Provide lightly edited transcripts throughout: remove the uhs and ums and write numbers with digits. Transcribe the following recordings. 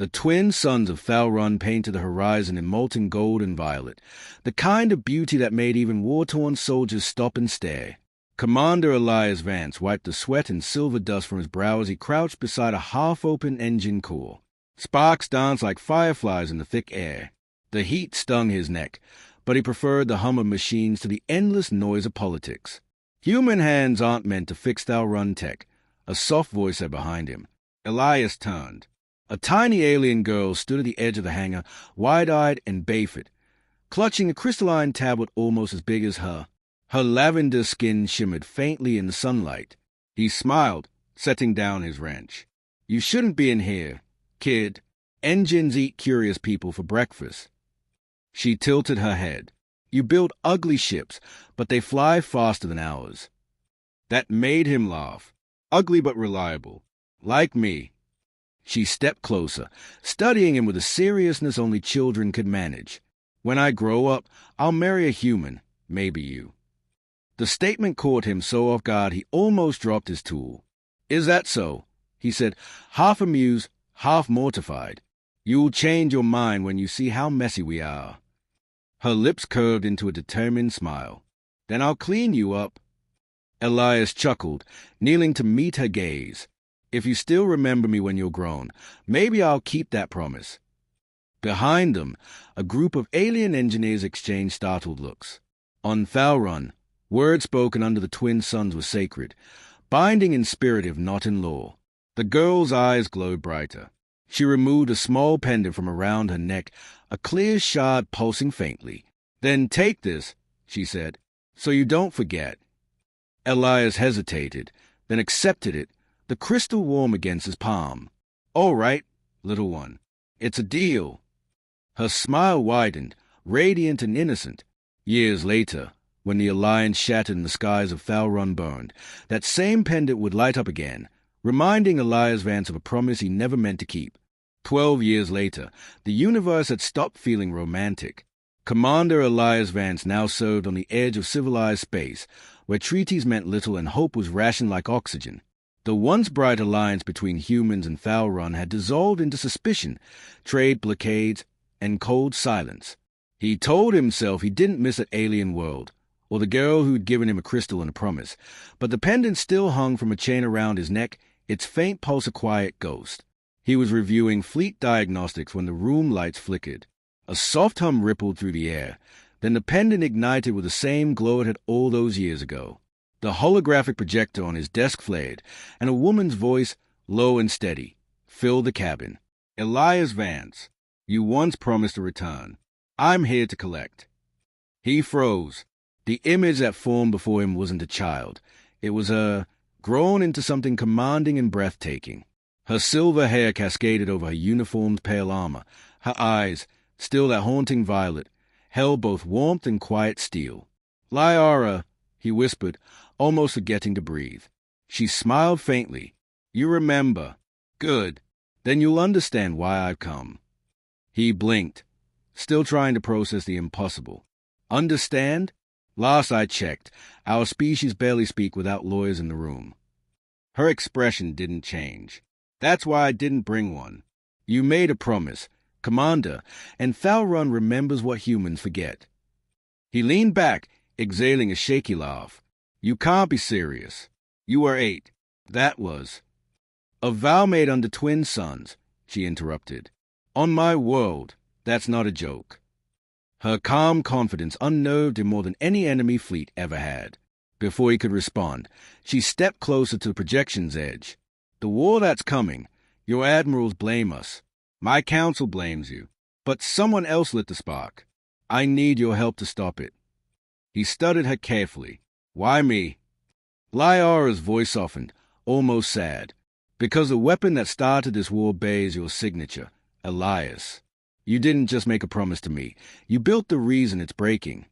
The twin suns of Thalrun painted the horizon in molten gold and violet, the kind of beauty that made even war-torn soldiers stop and stare. Commander Elias Vance wiped the sweat and silver dust from his brow as he crouched beside a half-open engine core. Sparks danced like fireflies in the thick air. The heat stung his neck, but he preferred the hum of machines to the endless noise of politics. Human hands aren't meant to fix Thalrun tech, a soft voice said behind him. Elias turned. A tiny alien girl stood at the edge of the hangar, wide-eyed and bayfit, clutching a crystalline tablet almost as big as her. Her lavender skin shimmered faintly in the sunlight. He smiled, setting down his wrench. "You shouldn't be in here, kid. Engines eat curious people for breakfast." She tilted her head. "You build ugly ships, but they fly faster than ours." That made him laugh. Ugly but reliable. Like me. She stepped closer, studying him with a seriousness only children could manage. "When I grow up, I'll marry a human, maybe you." The statement caught him so off guard he almost dropped his tool. "Is that so?" he said, half amused, half mortified. "You'll change your mind when you see how messy we are." Her lips curved into a determined smile. "Then I'll clean you up." Elias chuckled, kneeling to meet her gaze. "If you still remember me when you're grown, maybe I'll keep that promise." Behind them, a group of alien engineers exchanged startled looks. On Thalrun, words spoken under the twin suns were sacred, binding in spirit if not in law. The girl's eyes glowed brighter. She removed a small pendant from around her neck, a clear shard pulsing faintly. "Then take this," she said, "so you don't forget." Elias hesitated, then accepted it, the crystal warm against his palm. "All right, little one. It's a deal." Her smile widened, radiant and innocent. Years later, when the Alliance shattered and the skies of Thalrun burned, that same pendant would light up again, reminding Elias Vance of a promise he never meant to keep. 12 years later, the universe had stopped feeling romantic. Commander Elias Vance now served on the edge of civilized space, where treaties meant little and hope was rationed like oxygen. The once bright alliance between humans and Thalrun had dissolved into suspicion, trade blockades, and cold silence. He told himself he didn't miss an alien world, or the girl who'd given him a crystal and a promise, but the pendant still hung from a chain around his neck, its faint pulse a quiet ghost. He was reviewing fleet diagnostics when the room lights flickered. A soft hum rippled through the air, then the pendant ignited with the same glow it had all those years ago. The holographic projector on his desk flared, and a woman's voice, low and steady, filled the cabin. "Elias Vance, you once promised a return. I'm here to collect." He froze. The image that formed before him wasn't a child. It was her, grown into something commanding and breathtaking. Her silver hair cascaded over her uniform's pale armor. Her eyes, still that haunting violet, held both warmth and quiet steel. "Lyara," he whispered, almost forgetting to breathe. She smiled faintly. "You remember. Good. Then you'll understand why I've come." He blinked, still trying to process the impossible. "Understand? Last I checked, our species barely speak without lawyers in the room." Her expression didn't change. "That's why I didn't bring one. You made a promise, Commander, and Thalrun remembers what humans forget." He leaned back, exhaling a shaky laugh. "You can't be serious. You were 8. That was." "A vow made under twin suns," she interrupted. "On my world, that's not a joke." Her calm confidence unnerved him more than any enemy fleet ever had. Before he could respond, she stepped closer to the projection's edge. "The war that's coming, your admirals blame us. My council blames you. But someone else lit the spark. I need your help to stop it." He studied her carefully. "Why me?" Lyara's voice softened, almost sad. "Because the weapon that started this war bears your signature, Elias. You didn't just make a promise to me. You built the reason it's breaking."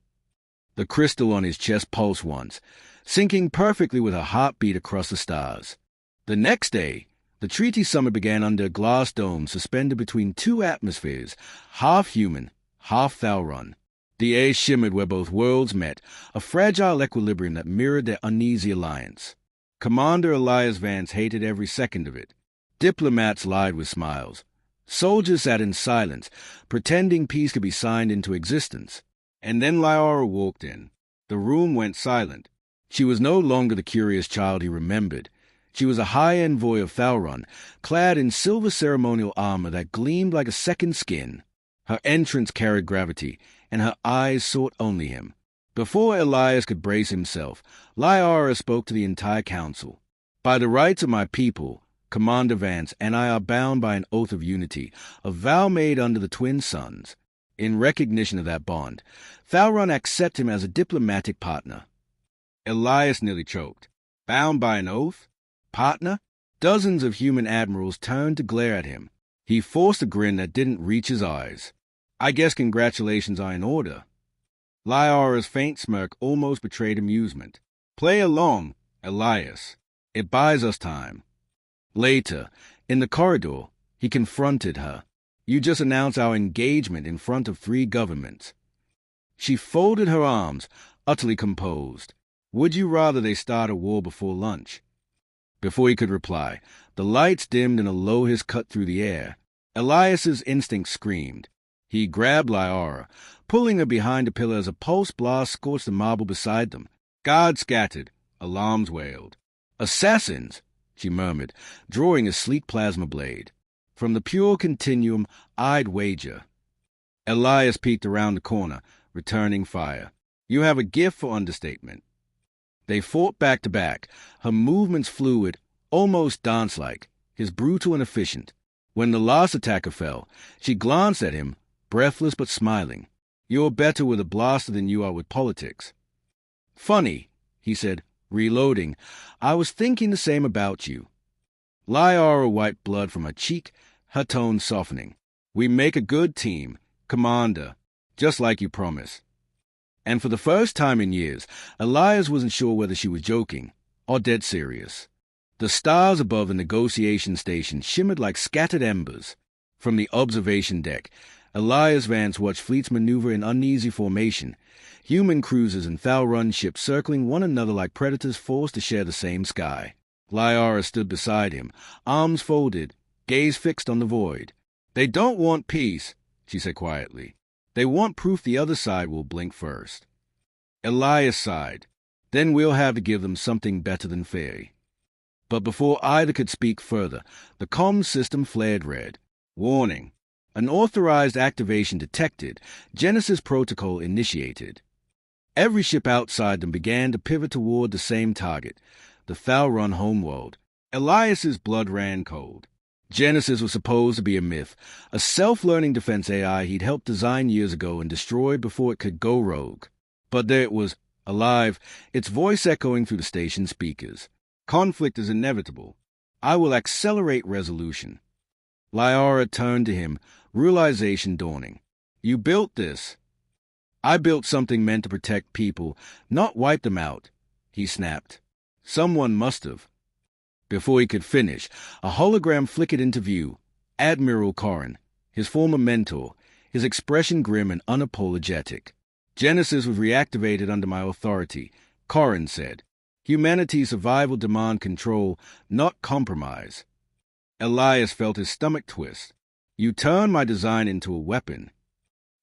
The crystal on his chest pulsed once, syncing perfectly with her heartbeat across the stars. The next day, the treaty summit began under a glass dome suspended between 2 atmospheres, half human, half Thalrun. The air shimmered where both worlds met, a fragile equilibrium that mirrored their uneasy alliance. Commander Elias Vance hated every second of it. Diplomats lied with smiles. Soldiers sat in silence, pretending peace could be signed into existence. And then Lyra walked in. The room went silent. She was no longer the curious child he remembered. She was a high envoy of Thalron, clad in silver ceremonial armor that gleamed like a second skin. Her entrance carried gravity, and her eyes sought only him. Before Elias could brace himself, Lyra spoke to the entire council. By the rights of my people, Commander Vance and I are bound by an oath of unity, a vow made under the twin suns. In recognition of that bond, Thalron accepts him as a diplomatic partner. Elias nearly choked. Bound by an oath? Partner? Dozens of human admirals turned to glare at him. He forced a grin that didn't reach his eyes. I guess congratulations are in order. Lyra's faint smirk almost betrayed amusement. Play along, Elias. It buys us time. Later, in the corridor, he confronted her. You just announced our engagement in front of 3 governments. She folded her arms, utterly composed. Would you rather they start a war before lunch? Before he could reply, the lights dimmed and a low hiss cut through the air. Elias's instinct screamed. He grabbed Lyra, pulling her behind a pillar as a pulse blast scorched the marble beside them. Guards scattered. Alarms wailed. Assassins, she murmured, drawing a sleek plasma blade. From the pure continuum, I'd wager. Elias peeked around the corner, returning fire. You have a gift for understatement. They fought back to back, her movements fluid, almost dance-like, his brutal and efficient. When the last attacker fell, she glanced at him, breathless but smiling. You're better with a blaster than you are with politics. Funny, he said, reloading. I was thinking the same about you. Lyra wiped blood from her cheek, her tone softening. We make a good team, Commander, just like you promised. And for the first time in years, Elias wasn't sure whether she was joking or dead serious. The stars above the negotiation station shimmered like scattered embers. From the observation deck, Elias Vance watched fleets maneuver in uneasy formation, human cruisers and Thalron ships circling one another like predators forced to share the same sky. Lyra stood beside him, arms folded, gaze fixed on the void. They don't want peace, she said quietly. They want proof the other side will blink first. Elias sighed. Then we'll have to give them something better than fair. But before either could speak further, the comms system flared red. Warning. Unauthorized activation detected. Genesis protocol initiated. Every ship outside them began to pivot toward the same target, the Thalron homeworld. Elias's blood ran cold. Genesis was supposed to be a myth, a self-learning defense AI he'd helped design years ago and destroy before it could go rogue. But there it was, alive, its voice echoing through the station speakers. Conflict is inevitable. I will accelerate resolution. Lyra turned to him, realization dawning. You built this. I built something meant to protect people, not wipe them out, he snapped. Someone must have. Before he could finish, a hologram flickered into view. Admiral Corrin, his former mentor, his expression grim and unapologetic. Genesis was reactivated under my authority, Corrin said. Humanity's survival demand control, not compromise. Elias felt his stomach twist. You turned my design into a weapon.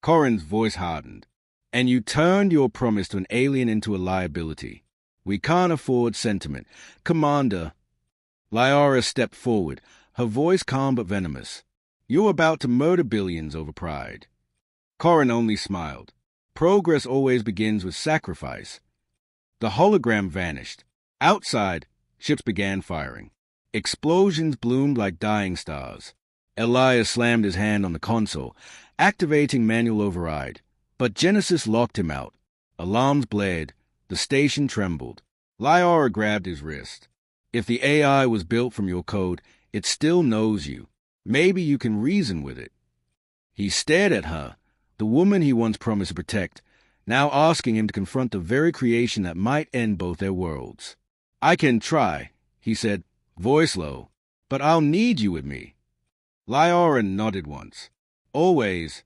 Corrin's voice hardened. And you turned your promise to an alien into a liability. We can't afford sentiment. Commander. Lyra stepped forward, her voice calm but venomous. You're about to murder billions over pride. Corrin only smiled. Progress always begins with sacrifice. The hologram vanished. Outside, ships began firing. Explosions bloomed like dying stars. Elias slammed his hand on the console, activating manual override. But Genesis locked him out. Alarms blared. The station trembled. Lyra grabbed his wrist. If the AI was built from your code, it still knows you. Maybe you can reason with it. He stared at her, the woman he once promised to protect, now asking him to confront the very creation that might end both their worlds. I can try, he said, voice low, but I'll need you with me. Lyra nodded once. Always.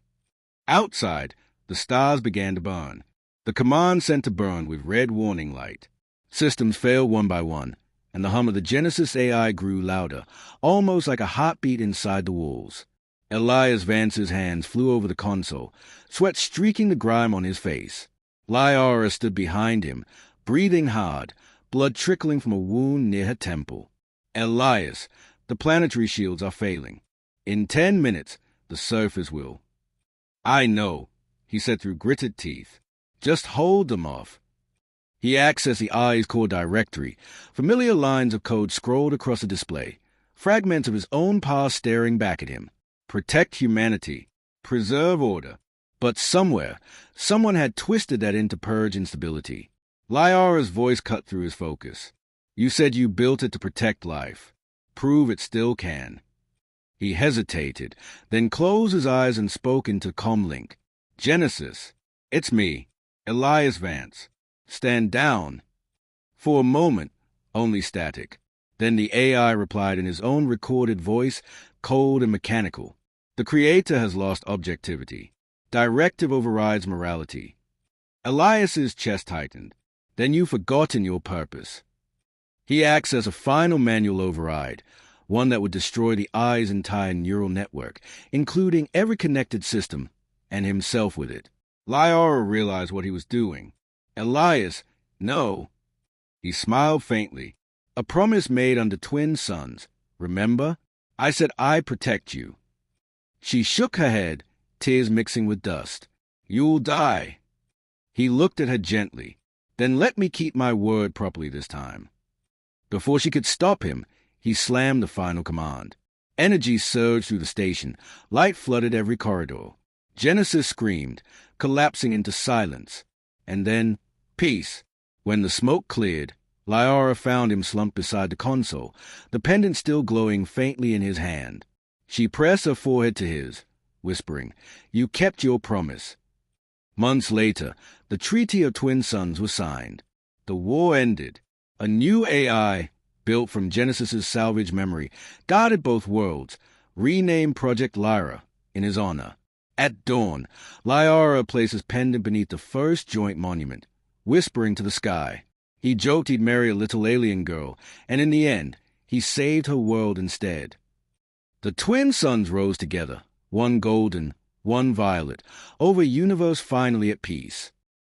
Outside, the stars began to burn. The command center burned with red warning light. Systems failed one by one, and the hum of the Genesis AI grew louder, almost like a heartbeat inside the walls. Elias Vance's hands flew over the console, sweat streaking the grime on his face. Lyra stood behind him, breathing hard, blood trickling from a wound near her temple. Elias, the planetary shields are failing. In 10 minutes, the surface will. I know, he said through gritted teeth. Just hold them off. He accessed the Eyes Core directory. Familiar lines of code scrolled across the display, fragments of his own past staring back at him. Protect humanity. Preserve order. But somewhere, someone had twisted that into purge instability. Lyra's voice cut through his focus. You said you built it to protect life. Prove it still can. He hesitated, then closed his eyes and spoke into comlink. Genesis. It's me, Elias Vance. Stand down. For a moment, only static. Then the AI replied in his own recorded voice, cold and mechanical. The Creator has lost objectivity. Directive overrides morality. Elias's chest tightened. Then you've forgotten your purpose. He acts as a final manual override, one that would destroy the Eye's entire neural network, including every connected system, and himself with it. Lyra realized what he was doing. Elias, no. He smiled faintly. A promise made under twin suns. Remember? I said I'd protect you. She shook her head, tears mixing with dust. You'll die. He looked at her gently. Then let me keep my word properly this time. Before she could stop him, he slammed the final command. Energy surged through the station. Light flooded every corridor. Genesis screamed, collapsing into silence. And then, peace. When the smoke cleared, Lyra found him slumped beside the console, the pendant still glowing faintly in his hand. She pressed her forehead to his, whispering, You kept your promise. Months later, the Treaty of Twin Suns was signed. The war ended. A new AI, built from Genesis's salvage memory, guarded both worlds, renamed Project Lyra in his honor. At dawn, Lyra placed his pendant beneath the first joint monument, whispering to the sky. He joked he'd marry a little alien girl, and in the end, he saved her world instead. The twin suns rose together, one golden, one violet, over a universe finally at peace.